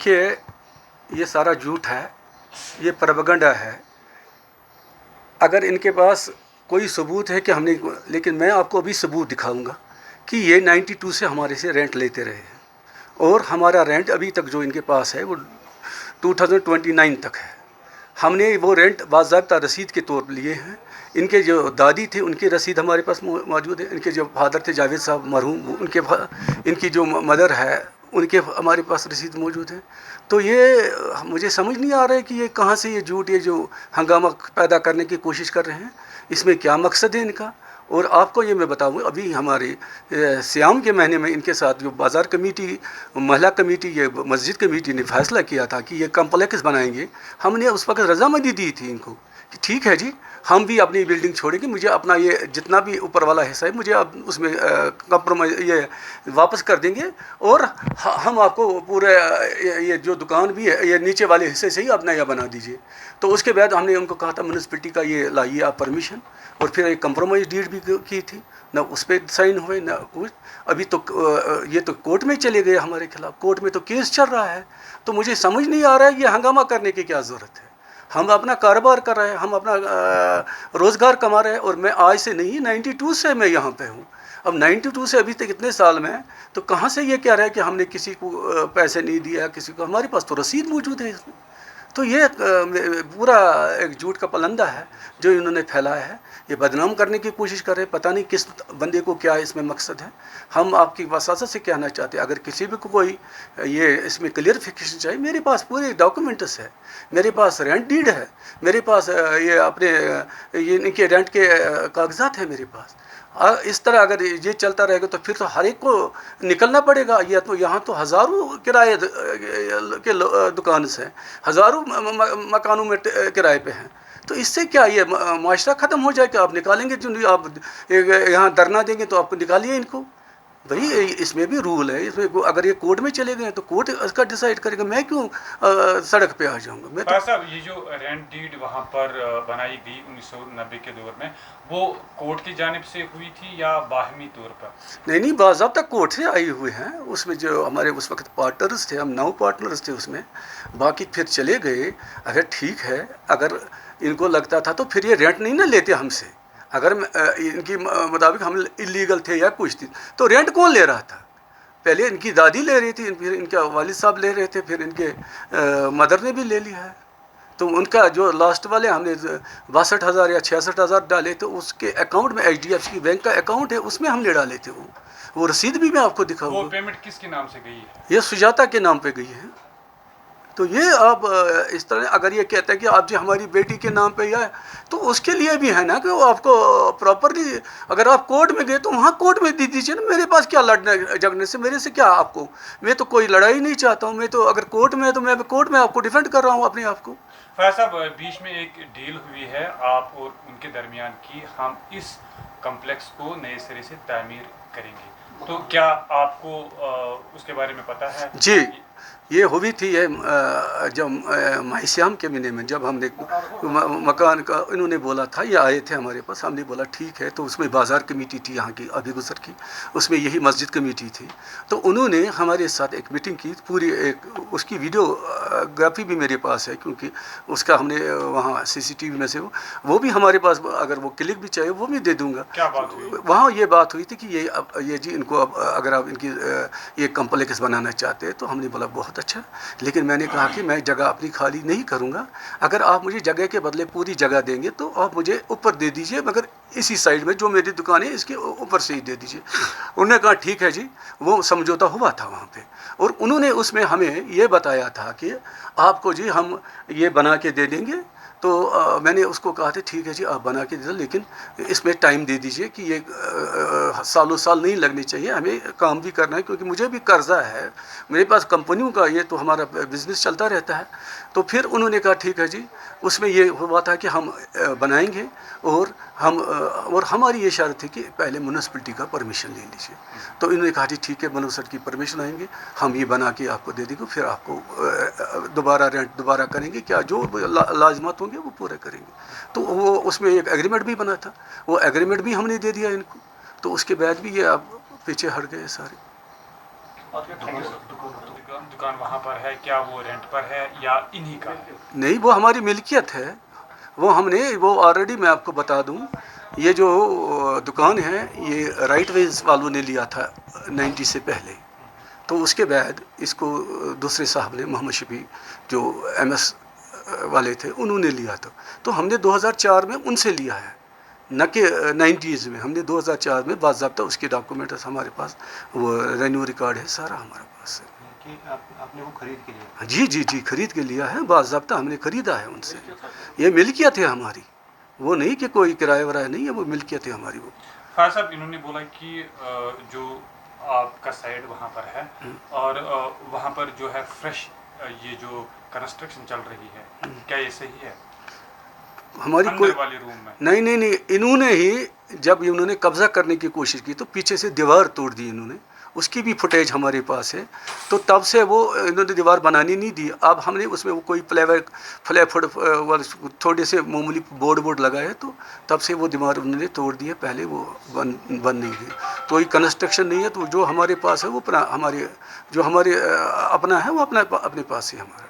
देखिए, ये सारा झूठ है, ये प्रोपेगेंडा है। अगर इनके पास कोई सबूत है कि हमने, लेकिन मैं आपको अभी सबूत दिखाऊंगा कि ये 92 से हमारे से रेंट लेते रहे हैं और हमारा रेंट अभी तक जो इनके पास है वो 2029 तक है। हमने वो रेंट बाज़ाब्ता रसीद के तौर पर लिए हैं। इनके जो दादी थे उनकी रसीद हमारे पास मौजूद है। इनके जो फादर थे जावेद साहब मरहूम, इनकी जो मदर है उनके हमारे पास रसीद मौजूद है। तो ये मुझे समझ नहीं आ रहा है कि ये कहाँ से ये झूठ, ये जो हंगामा पैदा करने की कोशिश कर रहे हैं, इसमें क्या मकसद है इनका। और आपको ये मैं बताऊँ, अभी हमारे सियाम के महीने में इनके साथ जो बाज़ार कमेटी, महिला कमेटी, ये मस्जिद कमेटी ने फैसला किया था कि ये कम्प्लेक्स बनाएंगे। हमने उस वक्त रजामंदी दी थी इनको कि ठीक है जी, हम भी अपनी बिल्डिंग छोड़ेंगे, मुझे अपना ये जितना भी ऊपर वाला हिस्सा है मुझे अब उसमें कंप्रोमाइज़ ये वापस कर देंगे और हम आपको पूरे ये जो दुकान भी है ये नीचे वाले हिस्से से ही आप नया बना दीजिए। तो उसके बाद हमने उनको कहा था म्यूनसिपलिटी का ये लाइए आप परमिशन, और फिर एक कंप्रोमाइज़ डीड भी की थी, ना उस पर साइन हुए ना कुछ। अभी तो ये तो कोर्ट में चले गए हमारे खिलाफ, कोर्ट में तो केस चल रहा है। तो मुझे समझ नहीं आ रहा है ये हंगामा करने की क्या ज़रूरत है। हम अपना कारोबार कर रहे हैं, हम अपना रोज़गार कमा रहे हैं, और मैं आज से नहीं 92 से मैं यहाँ पे हूँ। अब 92 से अभी तक इतने साल में, तो कहाँ से ये कह रहा है कि हमने किसी को पैसे नहीं दिया किसी को। हमारे पास तो रसीद मौजूद है इसमें। तो ये पूरा एक झूठ का पलंदा है जो इन्होंने फैलाया है। ये बदनाम करने की कोशिश कर रहे हैं, पता नहीं किस बंदे को क्या इसमें मकसद है। हम आपकी वसासत से कहना चाहते हैं, अगर किसी भी को कोई ये इसमें क्लियरिफिकेशन चाहिए, मेरे पास पूरे डॉक्यूमेंट्स है, मेरे पास रेंट डीड है, मेरे पास ये अपने ये इनके रेंट के कागजात हैं मेरे पास। इस तरह अगर ये चलता रहेगा तो फिर तो हर एक को निकलना पड़ेगा। ये तो यहाँ तो हज़ारों किराए के दुकान से, हज़ारों मकानों में किराए पे हैं। तो इससे क्या ये माशरा ख़त्म हो जाए कि आप निकालेंगे, जो आप यहाँ धरना देंगे तो आपको निकालिए इनको। भाई इसमें भी रूल है, इसमें अगर ये कोर्ट में चले गए तो कोर्ट इसका डिसाइड करेगा, मैं क्यों सड़क पे आ जाऊंगा। मैं तो साहब, ये जो रेंट डीड वहाँ पर बनाई गई 1990 के दौर में, वो कोर्ट की जानिब से हुई थी या बाहमी तौर पर? नहीं, बाज़ाब्ता कोर्ट से आई हुए हैं। उसमें जो हमारे उस वक्त पार्टनर्स थे, हम 9 पार्टनर्स थे उसमें, बाकी फिर चले गए। अगर ठीक है, अगर इनको लगता था तो फिर ये रेंट नहीं ना लेते हमसे। अगर इनकी मुताबिक हम इलीगल थे या कुछ थी, तो रेंट कौन ले रहा था? पहले इनकी दादी ले रही थी, फिर इनके वालिद साहब ले रहे थे, फिर इनके मदर ने भी ले लिया है। तो उनका जो लास्ट वाले हमने 62,000 या 66,000 डाले, तो उसके अकाउंट में HDFC बैंक का अकाउंट है, उसमें हमने डाले थे। वो रसीद भी मैं आपको दिखाऊंगा। वो पेमेंट किसके नाम से गई है? ये सुजाता के नाम पे गई है। तो ये आप इस तरह अगर ये कहते हैं कि आप जी हमारी बेटी के नाम पे है, तो उसके लिए भी है ना कि वो आपको प्रॉपरली, अगर आप कोर्ट में गए तो वहाँ कोर्ट में दे दीजिए ना। मेरे पास क्या लड़ने झगड़ने से, मेरे से क्या आपको, मैं तो कोई लड़ाई नहीं चाहता हूँ। मैं तो अगर कोर्ट में है तो मैं कोर्ट में आपको डिफेंड कर रहा हूँ अपने आप को। फैज साहब, बीच में एक डील हुई है आप और उनके दरमियान की, हम इस कम्प्लेक्स को नए सिरे से तामीर करेंगे, तो क्या आपको उसके बारे में पता है? जी, ये हुई थी ये जब माहिश्याम के महीने में, जब हमने मकान का इन्होंने बोला था, ये आए थे हमारे पास, हमने बोला ठीक है। तो उसमें बाज़ार कमेटी थी यहाँ की अभी गुजर की, उसमें यही मस्जिद कमेटी थी। तो उन्होंने हमारे साथ एक मीटिंग की, पूरी एक उसकी वीडियोग्राफी भी मेरे पास है, क्योंकि उसका हमने वहाँ CCTV में से वो भी हमारे पास, अगर वो क्लिक भी चाहिए वो भी दे दूँगा। क्या बात हुई? वहाँ ये बात हुई थी कि ये जी इनको अब अगर आप इनकी ये कम्प्लेक्स बनाना चाहते हैं, तो हमने बोला बहुत अच्छा। लेकिन मैंने कहा कि मैं जगह अपनी खाली नहीं करूंगा, अगर आप मुझे जगह के बदले पूरी जगह देंगे तो आप मुझे ऊपर दे दीजिए, मगर इसी साइड में जो मेरी दुकान है इसके ऊपर से ही दे दीजिए। उन्होंने कहा ठीक है जी। वो समझौता हुआ था वहाँ पे, और उन्होंने उसमें हमें ये बताया था कि आपको जी हम ये बना के दे देंगे। तो मैंने उसको कहा था ठीक है जी आप बना के दे दो, लेकिन इसमें टाइम दे दीजिए कि ये सालों साल नहीं लगने चाहिए, हमें काम भी करना है, क्योंकि मुझे भी कर्जा है, मेरे पास कंपनियों का, ये तो हमारा बिज़नेस चलता रहता है। तो फिर उन्होंने कहा ठीक है जी। उसमें ये हुआ था कि हम बनाएंगे, और हमारी ये शर्त थी कि पहले म्यूनसिपलिटी का परमिशन ले लीजिए। तो इन्होंने कहा जी ठीक है, म्यूनसिपलिटी की परमिशन आएंगे, हम ये बना के आपको दे देंगे, फिर आपको दोबारा रेंट दोबारा करेंगे, क्या जो लाजमत होंगे वो पूरे करेंगे। तो वो उसमें एक एग्रीमेंट भी बना था, वो एग्रीमेंट भी हमने दे दिया इनको। तो उसके बाद भी ये अब पीछे हट गए सारे। दुकान वहाँ पर है, क्या वो रेंट पर है या इन्हीं का है? नहीं, वो हमारी मिल्कियत है। वो ऑलरेडी मैं आपको बता दूं, ये जो दुकान है ये राइट वेज वालों ने लिया था 90 से पहले। तो उसके बाद इसको दूसरे साहब ने, मोहम्मद शफी जो MS वाले थे, उन्होंने लिया था। तो हमने 2004 में उनसे लिया है, न कि 90s में। हमने 2004 में बाज़ाब्ता उसके डॉक्यूमेंट्स हमारे पास, वो रेन्यू रिकॉर्ड है सारा हमारे पास है। कि आपने वो खरीद के लिए? जी जी जी, खरीद के लिया है, बाज़ाब्ता हमने ख़रीदा है उनसे। ये मिल्कियत है हमारी, वो नहीं कि कोई किराया वराया नहीं है, वो मिल्कियत है हमारी। वो फायर साहब, इन्होंने बोला कि जो आपका साइड वहाँ पर है और वहाँ पर जो है फ्रेश ये जो कंस्ट्रक्शन चल रही है, क्या ये सही है? हमारी अंदर कोई वाले रूम में? नहीं नहीं नहीं, इन्होंने ही जब इन्होंने कब्ज़ा करने की कोशिश की तो पीछे से दीवार तोड़ दी इन्होंने, उसकी भी फुटेज हमारे पास है। तो तब से वो इन्होंने दीवार बनाने नहीं दी। अब हमने उसमें वो कोई फ्लैफुड थोड़े से मामूली बोर्ड लगाए, तो तब से वो दीवार उन्होंने तोड़ दी है, पहले वो बन नहीं थी। तो ये कंस्ट्रक्शन नहीं है। तो जो हमारे पास है वो हमारे जो हमारे अपना है वो अपने पास ही हमारा।